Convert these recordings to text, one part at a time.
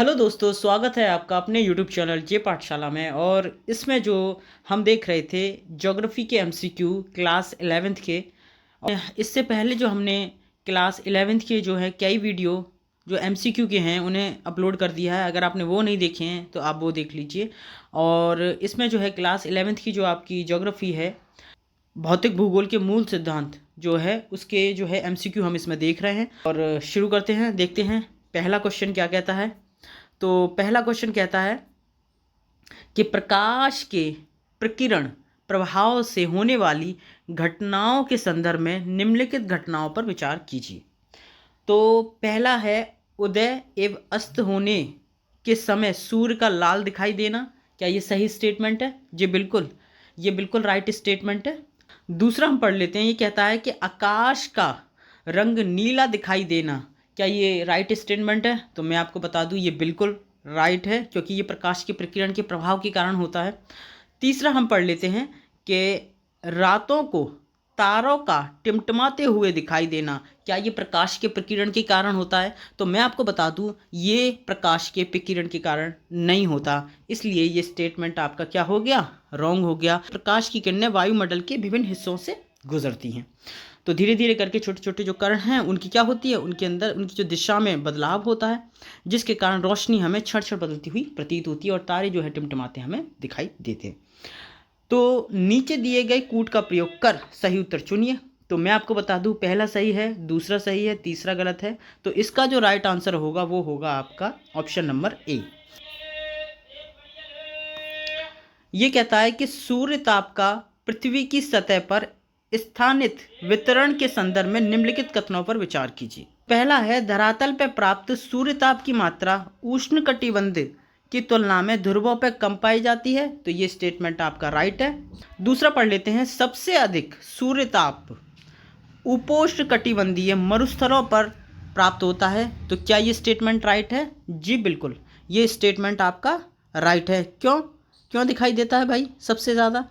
Hello दोस्तों, स्वागत है आपका अपने यूट्यूब चैनल जे पाठशाला में। और इसमें जो हम देख रहे थे ज्योग्राफी के एमसीक्यू क्लास 11th के। और इससे पहले जो हमने क्लास 11th के जो है कई वीडियो जो एमसीक्यू के हैं उन्हें अपलोड कर दिया है। अगर आपने वो नहीं देखे हैं तो आप वो देख लीजिए। और इसमें जो है क्लास 11th की जो आपकी ज्योग्राफी है, भौतिक भूगोल के मूल सिद्धांत जो है उसके जो है एमसीक्यू हम इसमें देख रहे हैं। और शुरू करते हैं, देखते हैं पहला क्वेश्चन क्या कहता है। तो पहला क्वेश्चन कहता है कि प्रकाश के प्रकीर्ण प्रभाव से होने वाली घटनाओं के संदर्भ में निम्नलिखित घटनाओं पर विचार कीजिए। तो पहला है उदय एवं अस्त होने के समय सूर्य का लाल दिखाई देना। क्या ये सही स्टेटमेंट है? ये बिल्कुल राइट स्टेटमेंट है। दूसरा हम पढ़ लेते हैं, ये कहता है कि आकाश का रंग नीला दिखाई देना। क्या ये राइट स्टेटमेंट है? तो मैं आपको बता दूं ये बिल्कुल राइट है, क्योंकि ये प्रकाश के प्रकीर्ण के प्रभाव के कारण होता है। तीसरा हम पढ़ लेते हैं कि रातों को तारों का टिमटिमाते हुए दिखाई देना। क्या ये प्रकाश के प्रकीर्ण के कारण होता है? तो मैं आपको बता दूं ये प्रकाश के प्रकीर्ण के कारण नहीं होता, इसलिए ये स्टेटमेंट आपका क्या हो गया? रॉन्ग हो गया। प्रकाश की किरणें वायुमंडल के विभिन्न हिस्सों से गुजरती हैं, तो धीरे धीरे करके छोटे छोटे जो कण हैं उनकी क्या होती है, उनके अंदर उनकी जो दिशा में बदलाव होता है, जिसके कारण रोशनी हमें क्षण क्षण बदलती हुई प्रतीत होती है और तारे जो है टिमटिमाते हमें दिखाई देते हैं। तो नीचे दिए गए कूट का प्रयोग कर सही उत्तर चुनिए। तो मैं आपको बता दूं पहला सही है, दूसरा सही है, तीसरा गलत है। तो इसका जो राइट आंसर होगा वो होगा आपका ऑप्शन नंबर ए। ये कहता है कि सूर्य ताप का पृथ्वी की सतह पर स्थानित वितरण के संदर्भ में निम्नलिखित कथनों पर विचार कीजिए। पहला है धरातल पर प्राप्त सूर्यताप की मात्रा उष्णकटिबंध की तुलना में ध्रुवों पर कम पाई जाती है। तो ये स्टेटमेंट आपका राइट है। दूसरा पढ़ लेते हैं, सबसे अधिक सूर्यताप उपोष्णकटिबंधीय मरुस्थलों पर प्राप्त होता है। तो क्या ये स्टेटमेंट राइट है? जी बिल्कुल, ये स्टेटमेंट आपका राइट है। क्यों क्यों दिखाई देता है भाई सबसे ज़्यादा?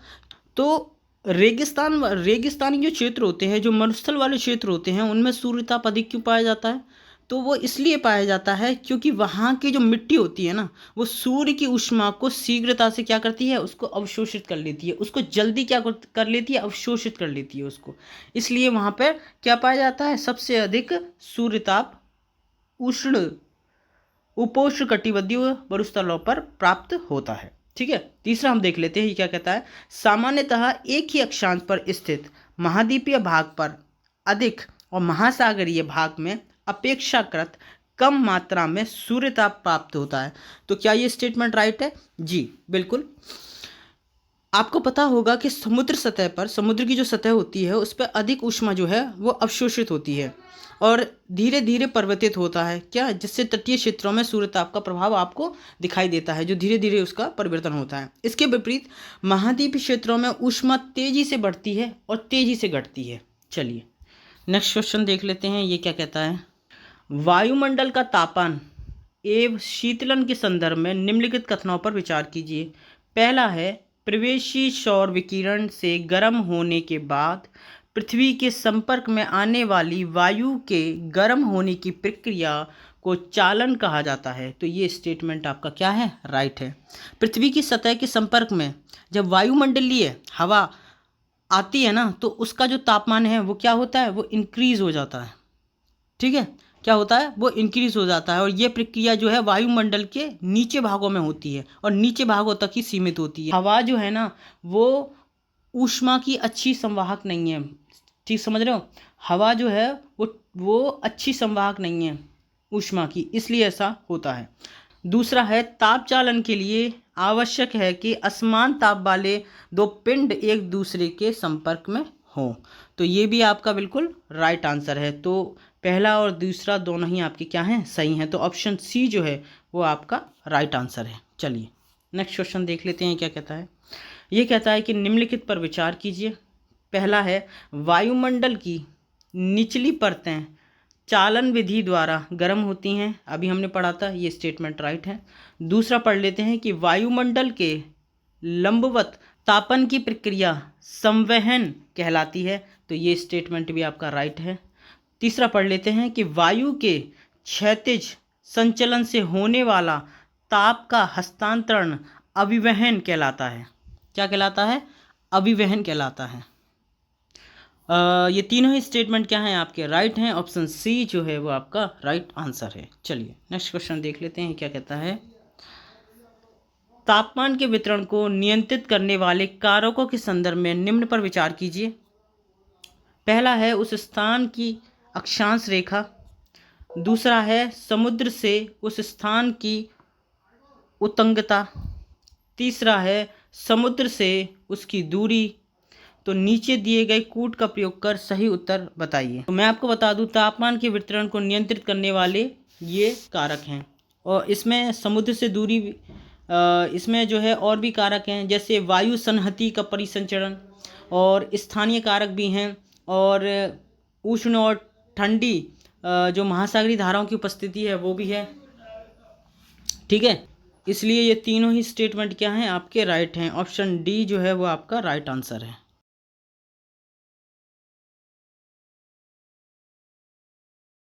तो रेगिस्तानी जो क्षेत्र होते हैं, जो मरुस्थल वाले क्षेत्र होते हैं, उनमें सूर्यताप अधिक क्यों पाया जाता है? तो वो इसलिए पाया जाता है क्योंकि वहाँ की जो मिट्टी होती है ना, वो सूर्य की ऊष्मा को शीघ्रता से क्या करती है, उसको अवशोषित कर लेती है, उसको जल्दी क्या कर लेती है, अवशोषित कर लेती है उसको। इसलिए वहाँ पर क्या पाया जाता है, सबसे अधिक सूर्यताप उष्ण उपोष्णकटिबंधीय मरुस्थलों पर प्राप्त होता है। ठीक है, तीसरा हम देख लेते हैं, ये क्या कहता है। सामान्यतः एक ही अक्षांश पर स्थित महाद्वीपीय भाग पर अधिक और महासागरीय भाग में अपेक्षाकृत कम मात्रा में सूर्यताप प्राप्त होता है। तो क्या ये स्टेटमेंट राइट है? जी बिल्कुल। आपको पता होगा कि समुद्र सतह पर, समुद्र की जो सतह होती है उस पर अधिक ऊष्मा जो है वो अवशोषित होती है और धीरे धीरे परिवर्तित होता है, क्या, जिससे तटीय क्षेत्रों में सूर्यताप का प्रभाव आपको दिखाई देता है, जो धीरे धीरे उसका परिवर्तन होता है। इसके विपरीत महाद्वीपीय क्षेत्रों में ऊष्मा तेजी से बढ़ती है और तेजी से घटती है। चलिए नेक्स्ट क्वेश्चन देख लेते हैं, ये क्या कहता है। वायुमंडल का तापमान एवं शीतलन के संदर्भ में निम्नलिखित कथनों पर विचार कीजिए। पहला है प्रवेशी सौर विकिरण से गर्म होने के बाद पृथ्वी के संपर्क में आने वाली वायु के गर्म होने की प्रक्रिया को चालन कहा जाता है। तो ये स्टेटमेंट आपका क्या है? राइट है। पृथ्वी की सतह के संपर्क में जब वायुमंडलीय हवा आती है ना, तो उसका जो तापमान है वो क्या होता है, वो इंक्रीज हो जाता है। ठीक है, क्या होता है, वो इंक्रीज हो जाता है। और ये प्रक्रिया जो है वायुमंडल के नीचे भागों में होती है और नीचे भागों तक ही सीमित होती है। हवा जो है ना वो ऊष्मा की अच्छी संवाहक नहीं है। ठीक समझ रहे हो, हवा जो है वो अच्छी संवाहक नहीं है ऊष्मा की, इसलिए ऐसा होता है। दूसरा है ताप चालन के लिए आवश्यक है कि असमान ताप वाले दो पिंड एक दूसरे के संपर्क में हों। तो ये भी आपका बिल्कुल राइट आंसर है। तो पहला और दूसरा दोनों ही आपके क्या हैं, सही हैं। तो ऑप्शन सी जो है वो आपका राइट आंसर है। चलिए नेक्स्ट क्वेश्चन देख लेते हैं, क्या कहता है। ये कहता है कि निम्नलिखित पर विचार कीजिए। पहला है वायुमंडल की निचली परतें चालन विधि द्वारा गर्म होती हैं। अभी हमने पढ़ा था, ये स्टेटमेंट राइट है। दूसरा पढ़ लेते हैं कि वायुमंडल के लंबवत तापन की प्रक्रिया संवहन कहलाती है। तो ये स्टेटमेंट भी आपका राइट है। तीसरा पढ़ लेते हैं कि वायु के क्षैतिज संचलन से होने वाला ताप का हस्तांतरण अभिवहन कहलाता है। क्या कहलाता है? अभिवहन कहलाता है। ये तीनों ही स्टेटमेंट क्या हैं आपके? राइट हैं। ऑप्शन सी जो है वो आपका राइट आंसर है। चलिए नेक्स्ट क्वेश्चन देख लेते हैं क्या कहता है। तापमान के वितरण को नियंत्रित करने वाले कारकों के संदर्भ में निम्न पर विचार कीजिए। पहला है उस स्थान की अक्षांश रेखा, दूसरा है समुद्र से उस स्थान की उत्तुंगता, तीसरा है समुद्र से उसकी दूरी। तो नीचे दिए गए कूट का प्रयोग कर सही उत्तर बताइए। तो मैं आपको बता दूं, तापमान के वितरण को नियंत्रित करने वाले ये कारक हैं, और इसमें समुद्र से दूरी, इसमें जो है और भी कारक हैं, जैसे वायु संहति का परिसंचरण, और स्थानीय कारक भी हैं, और उष्ण और ठंडी जो महासागरीय धाराओं की उपस्थिति है वो भी है। ठीक है, इसलिए ये तीनों ही स्टेटमेंट क्या हैं आपके? राइट हैं। ऑप्शन डी जो है वो आपका राइट आंसर है।